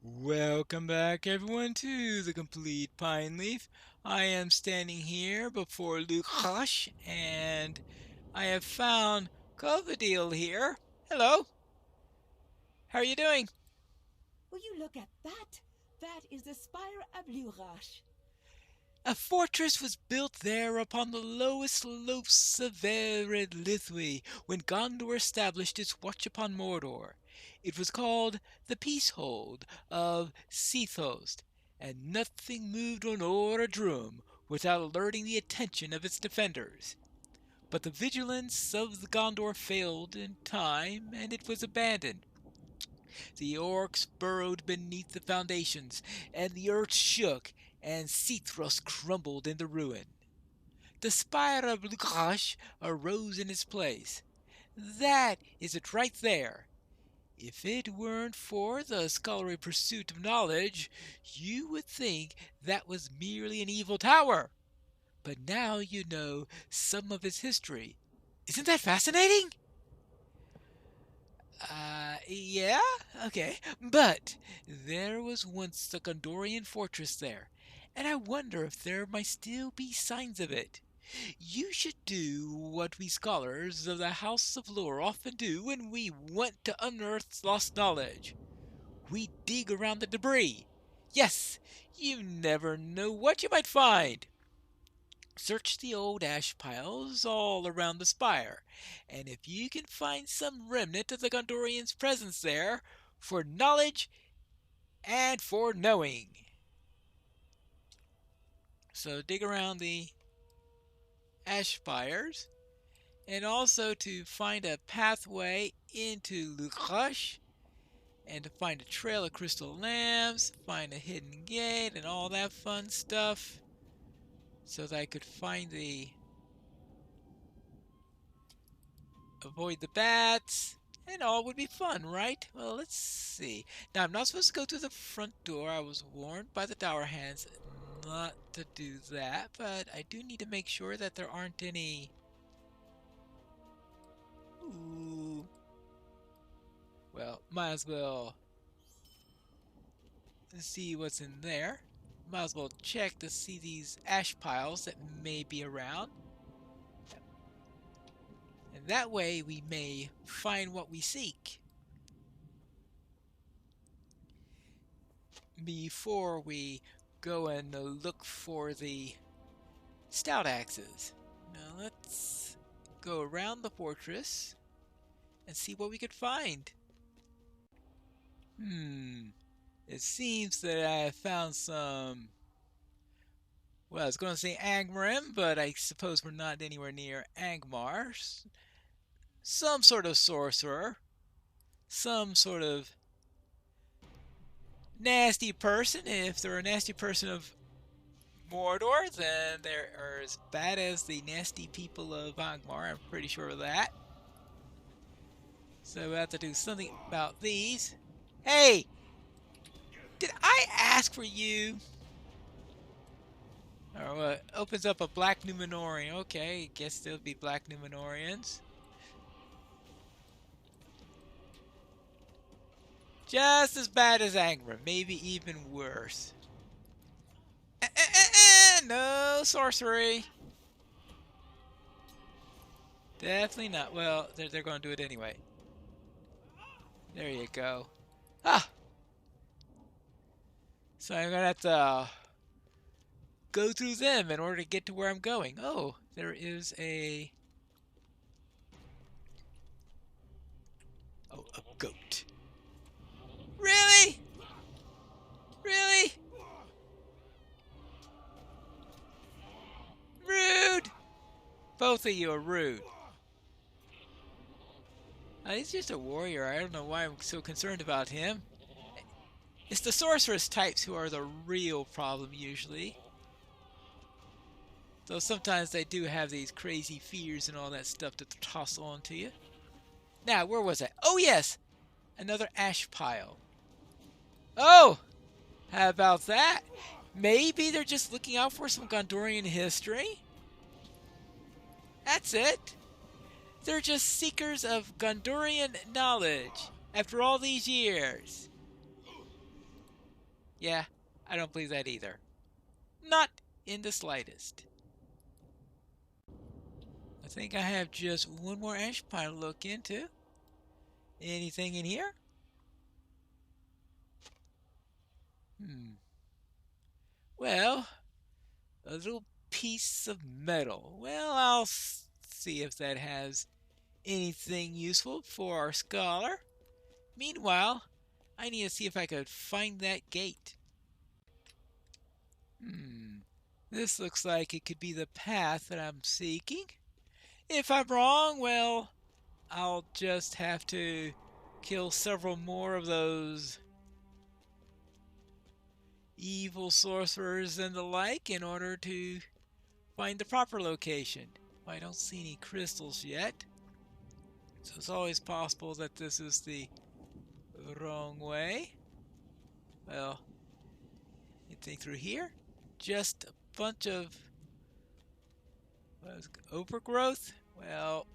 Welcome back everyone to the Complete Pineleaf. I am standing here before Lukash and I have found Covadil here. Hello, how are you doing? Will you look at that? That is the Spire of Lurash. A fortress was built there upon the lowest slopes of Ered Lithwi when Gondor established its watch upon Mordor. It was called the Peacehold of Seathost, and nothing moved on Orodrum without alerting the attention of its defenders. But the vigilance of the Gondor failed in time, and it was abandoned. The orcs burrowed beneath the foundations, and the earth shook, and Seathros crumbled into ruin. The spire of Lukash arose in its place. That is it right there. If it weren't for the scholarly pursuit of knowledge, you would think that was merely an evil tower. But now you know some of its history. Isn't that fascinating? Yeah? Okay. But there was once a Gondorian fortress there, and I wonder if there might still be signs of it. You should do what we scholars of the House of Lore often do when we want to unearth lost knowledge. We dig around the debris. Yes, you never know what you might find. Search the old ash piles all around the spire, and if you can find some remnant of the Gondorian's presence there, for knowledge and for knowing. So dig around the ash spires, and also to find a pathway into Lukash, and to find a trail of crystal lamps, find a hidden gate, and all that fun stuff, so that I could find the avoid the bats, and all would be fun, right? Well, let's see. Now, I'm not supposed to go through the front door. I was warned by the Dower Hands not to do that, but I do need to make sure that there aren't any... Ooh. Well, might as well see what's in there. Might as well check to see these ash piles that may be around. And that way we may find what we seek before we go and look for the stout axes. Now let's go around the fortress and see what we could find. It seems that I have found some... Well, I was going to say Angmarim, but I suppose we're not anywhere near Angmar. Some sort of sorcerer. Some sort of nasty person. If they're a nasty person of Mordor, then they are as bad as the nasty people of Angmar. I'm pretty sure of that. So we have to do something about these. Hey! Did I ask for you? Or what? Opens up a black Numenorian. Okay, guess there'll be black Numenorians. Just as bad as Angra, maybe even worse. No sorcery. Definitely not. Well, they're going to do it anyway. There you go. Ah! So I'm going to have to go through them in order to get to where I'm going. Oh, there is a... Oh, a goat. Really? Really? Rude! Both of you are rude. He's just a warrior. I don't know why I'm so concerned about him. It's the sorceress types who are the real problem usually. Though sometimes they do have these crazy fears and all that stuff to toss on to you. Now, where was I? Oh, yes! Another ash pile. Oh! How about that? Maybe they're just looking out for some Gondorian history? That's it. They're just seekers of Gondorian knowledge after all these years. Yeah, I don't believe that either. Not in the slightest. I think I have just one more ash pile to look into. Anything in here? Hmm. Well, a little piece of metal. Well, I'll see if that has anything useful for our scholar. Meanwhile, I need to see if I could find that gate. Hmm. This looks like it could be the path that I'm seeking. If I'm wrong, well, I'll just have to kill several more of those evil sorcerers and the like in order to find the proper location. I don't see any crystals yet, so it's always possible that this is the wrong way. Well, anything through here? Just a bunch of overgrowth? Well,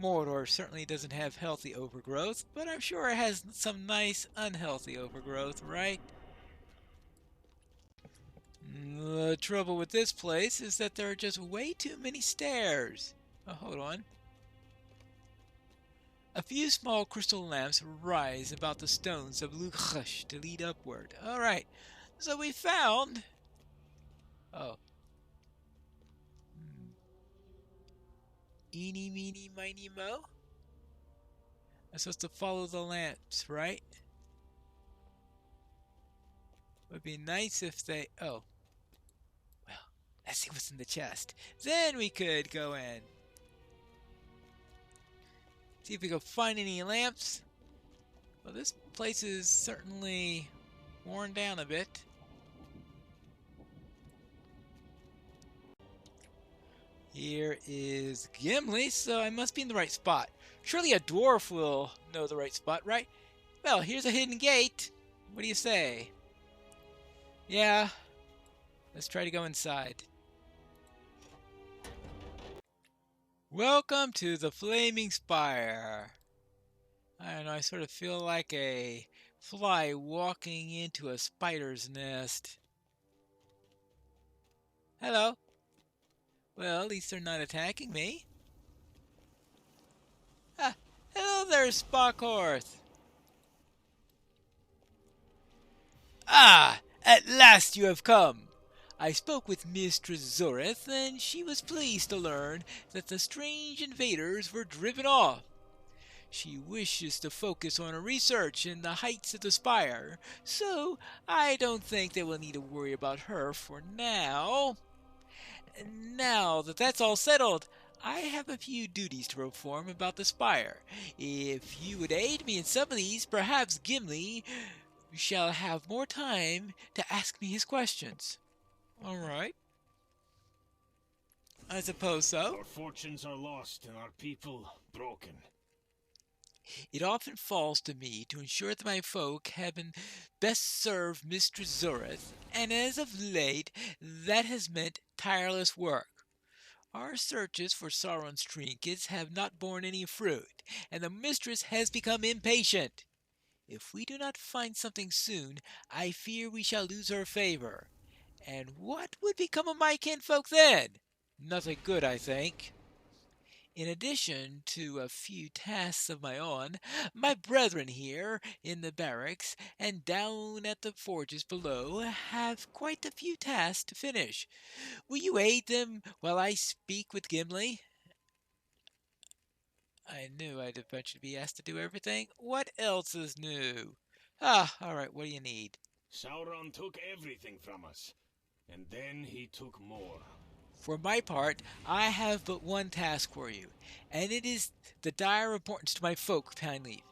Mordor certainly doesn't have healthy overgrowth, but I'm sure it has some nice unhealthy overgrowth, right? The trouble with this place is that there are just way too many stairs. Oh, hold on. A few small crystal lamps rise about the stones of Luchsh to lead upward. Alright, so we found... Oh. Eeny, meeny, miny, mo? I'm supposed to follow the lamps, right? Would be nice if they... Oh. Well, let's see what's in the chest. Then we could go in. See if we can find any lamps. Well, this place is certainly worn down a bit. Here is Gimli, so I must be in the right spot. Surely a dwarf will know the right spot, right? Well, here's a hidden gate. What do you say? Yeah, let's try to go inside. Welcome to the Flaming Spire. I don't know, I sort of feel like a fly walking into a spider's nest. Hello. Well, at least they're not attacking me. Ah, hello there, Spockhorth. Ah, at last you have come. I spoke with Mistress Zoreth, and she was pleased to learn that the strange invaders were driven off. She wishes to focus on her research in the heights of the Spire, so I don't think they will need to worry about her for now. Now that that's all settled, I have a few duties to perform about the Spire. If you would aid me in some of these, perhaps Gimli shall have more time to ask me his questions. All right. I suppose so. Our fortunes are lost and our people broken. It often falls to me to ensure that my folk have been best served Mistress Zoreth, and as of late that has meant tireless work. Our searches for Sauron's trinkets have not borne any fruit, and the mistress has become impatient. If we do not find something soon, I fear we shall lose her favor. And what would become of my kinfolk then? Nothing good, I think. In addition to a few tasks of my own, my brethren here in the barracks and down at the forges below have quite a few tasks to finish. Will you aid them while I speak with Gimli? I knew I'd eventually be asked to do everything. What else is new? Ah, alright, what do you need? Sauron took everything from us, and then he took more. For my part, I have but one task for you, and it is the dire importance to my folk, Pineleaf.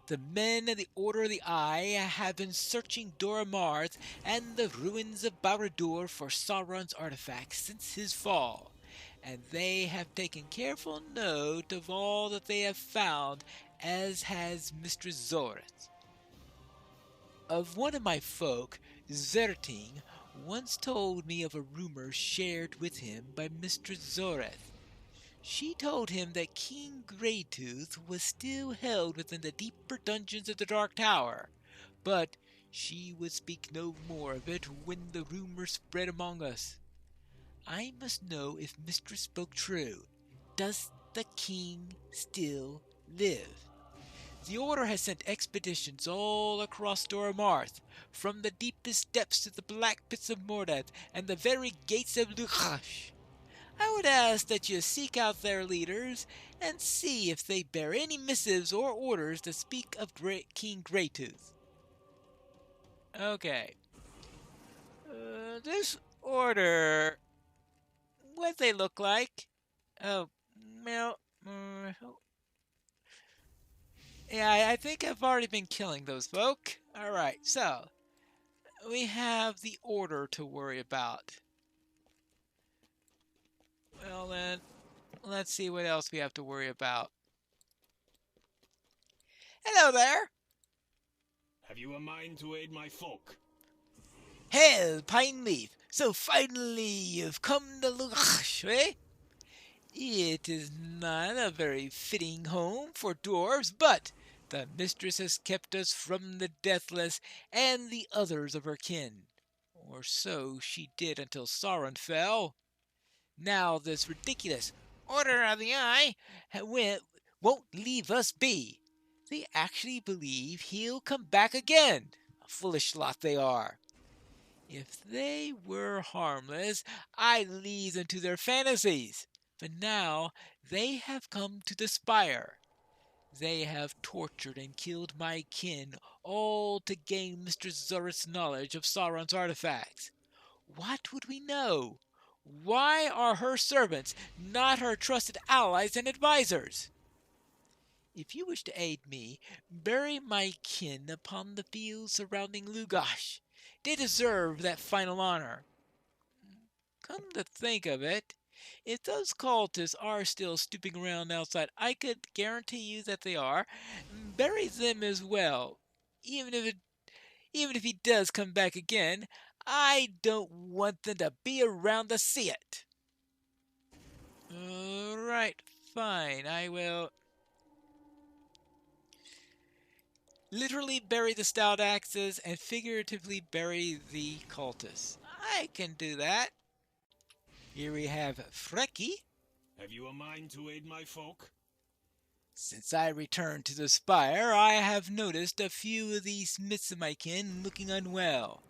The men of the Order of the Eye have been searching Dora Marth and the ruins of Barad-dûr for Sauron's artifacts since his fall, and they have taken careful note of all that they have found, as has Mistress Zoreth. Of one of my folk, Zerting, once told me of a rumor shared with him by Mistress Zoreth. She told him that King Greytooth was still held within the deeper dungeons of the Dark Tower, but She would speak no more of it when the rumor spread among us. I must know if Mistress spoke true. Does the king still live? The Order has sent expeditions all across Doromarth, from the deepest depths to the black pits of Mordath and the very gates of Lugash. I would ask that you seek out their leaders and see if they bear any missives or orders that speak of King Greytooth. Okay. This order, what they look like? Oh, well, yeah, I think I've already been killing those folk. Alright, so we have the order to worry about. Well then, let's see what else we have to worry about. Hello there! Have you a mind to aid my folk? Hell, Pineleaf! So finally you've come to Lugash, eh? It is not a very fitting home for dwarves, but the mistress has kept us from the deathless and the others of her kin. Or so she did until Sauron fell. Now this ridiculous Order of the Eye won't leave us be. They actually believe he'll come back again. A foolish lot they are. If they were harmless, I'd leave them to their fantasies. But now they have come to the Spire. They have tortured and killed my kin, all to gain Mistress Zorath's knowledge of Sauron's artifacts. What would we know? Why are her servants not her trusted allies and advisers? If you wish to aid me, bury my kin upon the fields surrounding Lugash. They deserve that final honor. Come to think of it, if those cultists are still stooping around outside, I could guarantee you that they are. Bury them as well. Even if he does come back again, I don't want them to be around to see it. Alright, fine. I will literally bury the stout axes and figuratively bury the cultists. I can do that. Here we have Frecky. Have you a mind to aid my folk? Since I returned to the Spire, I have noticed a few of these smiths of my kin looking unwell.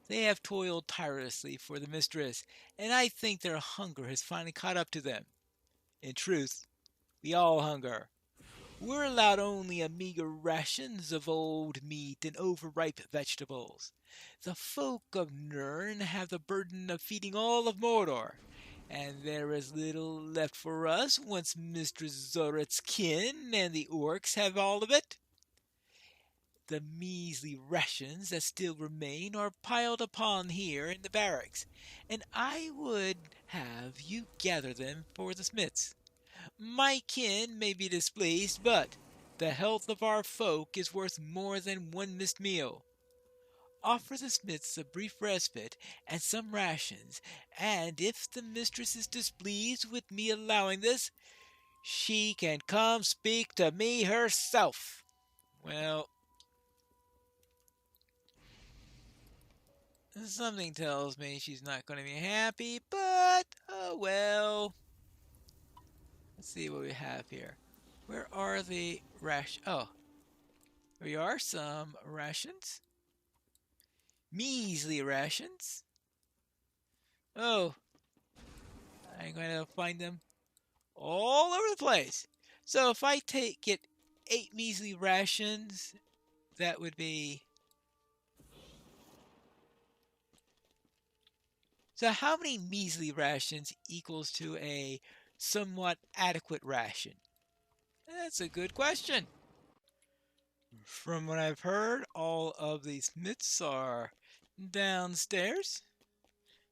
They have toiled tirelessly for the mistress, and I think their hunger has finally caught up to them. In truth, we all hunger. We're allowed only a meager rations of old meat and overripe vegetables. The folk of Nirn have the burden of feeding all of Mordor, and there is little left for us once Mistress Zorath's kin and the orcs have all of it. The measly rations that still remain are piled upon here in the barracks, and I would have you gather them for the smiths. My kin may be displeased, but the health of our folk is worth more than one missed meal. Offer the smiths a brief respite and some rations, and if the mistress is displeased with me allowing this, she can come speak to me herself. Well, something tells me she's not going to be happy, but oh well. Let's see what we have here. Where are the rations? Oh, there we are, some rations. Measly rations. Oh, I'm going to find them all over the place. So if I get 8 measly rations, that would be... So how many measly rations equals to a somewhat adequate ration? That's a good question. From what I've heard, all of these myths are downstairs.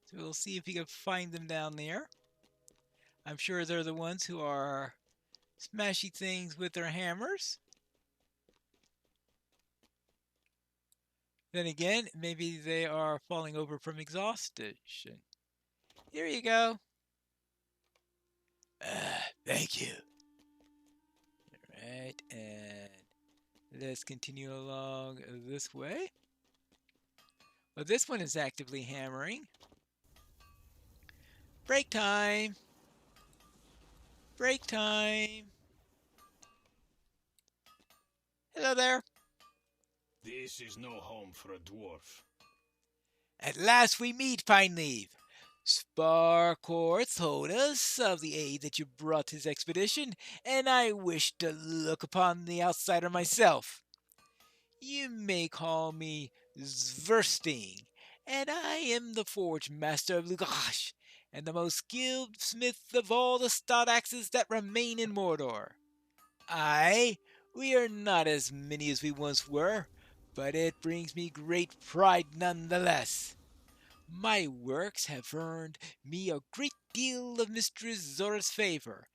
So we'll see if we can find them down there. I'm sure they're the ones who are smashing things with their hammers. Then again, maybe they are falling over from exhaustion. Here you go. Thank you. Alright, and let's continue along this way. But this one is actively hammering. Break time! Break time! Hello there! This is no home for a dwarf. At last we meet, Pineleaf! Sparkor told us of the aid that you brought to his expedition, and I wish to look upon the outsider myself. You may call me Zversting, and I am the forge master of Lugash, and the most skilled smith of all the stout axes that remain in Mordor. Aye, we are not as many as we once were, but it brings me great pride nonetheless. My works have earned me a great deal of Mistress Zora's favor,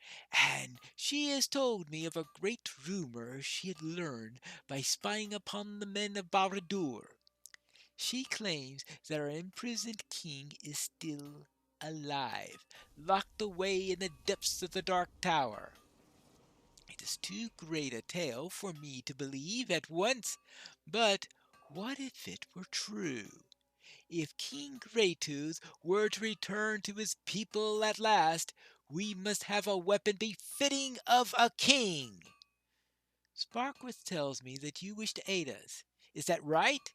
and she has told me of a great rumor she had learned by spying upon the men of Barad-dûr. She claims that our imprisoned king is still alive, locked away in the depths of the Dark Tower. It is too great a tale for me to believe at once, but what if it were true? If King Greytooth were to return to his people at last, we must have a weapon befitting of a king. Sparkworth tells me that you wish to aid us. Is that right?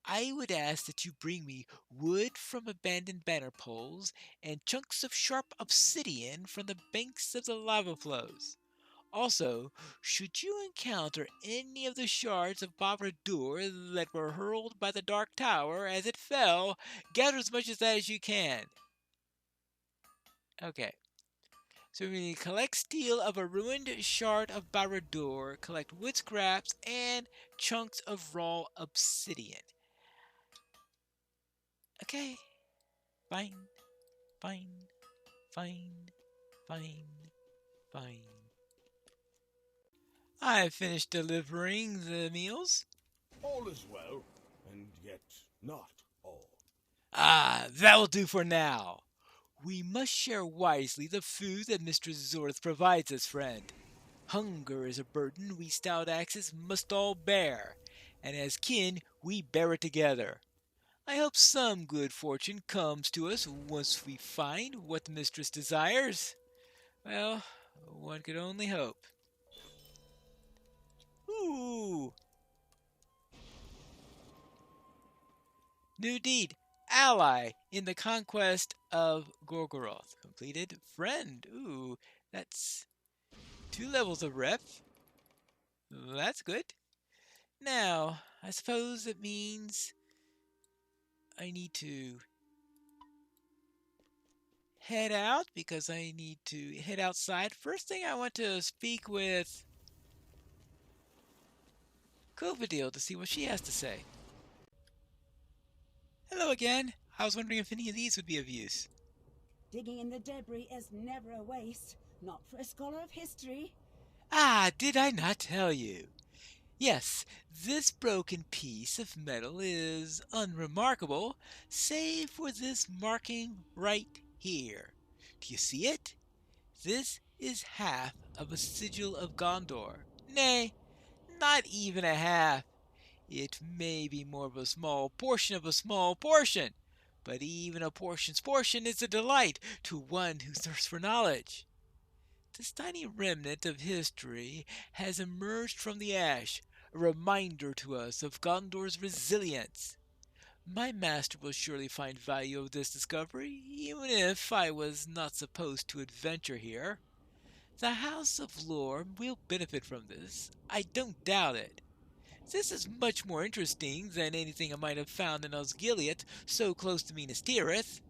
I would ask that you bring me wood from abandoned banner poles and chunks of sharp obsidian from the banks of the lava flows. Also, should you encounter any of the shards of Barad-dûr that were hurled by the Dark Tower as it fell, gather as much of that as you can. Okay. So we need to collect steel of a ruined shard of Barad-dûr, collect wood scraps, and chunks of raw obsidian. Okay. Fine. Fine. Fine. Fine. Fine. I've finished delivering the meals. All is well, and yet not all. Ah, that'll do for now. We must share wisely the food that Mistress Zorth provides us, friend. Hunger is a burden we stout axes must all bear, and as kin we bear it together. I hope some good fortune comes to us once we find what the mistress desires. Well, one could only hope. Ooh! New deed. Ally in the conquest of Gorgoroth. Completed. Friend. Ooh, that's 2 levels of rep. That's good. Now, I suppose it means I need to head out because I need to head outside. First thing, I want to speak with Covadil to see what she has to say. Hello again. I was wondering if any of these would be of use. Digging in the debris is never a waste, not for a scholar of history. Ah, did I not tell you? Yes, this broken piece of metal is unremarkable, save for this marking right here. Do you see it? This is half of a sigil of Gondor. Nay, not even a half. It may be more of a small portion of a small portion, but even a portion's portion is a delight to one who thirsts for knowledge. This tiny remnant of history has emerged from the ash, a reminder to us of Gondor's resilience. My master will surely find value of this discovery, even if I was not supposed to adventure here. The House of Lore will benefit from this, I don't doubt it. This is much more interesting than anything I might have found in Osgiliath, so close to Minas Tirith.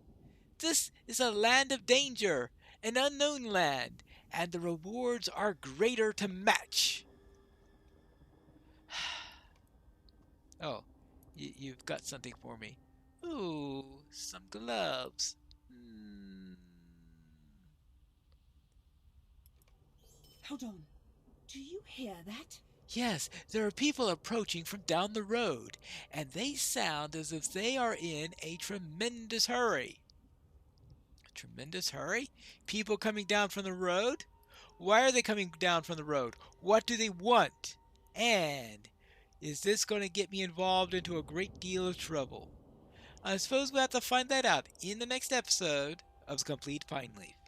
This is a land of danger, an unknown land, and the rewards are greater to match. Oh, you've got something for me. Ooh, some gloves. Hold on. Do you hear that? Yes, there are people approaching from down the road, and they sound as if they are in a tremendous hurry. A tremendous hurry? People coming down from the road? Why are they coming down from the road? What do they want? And is this going to get me involved into a great deal of trouble? I suppose we'll have to find that out in the next episode of Complete Pineleaf.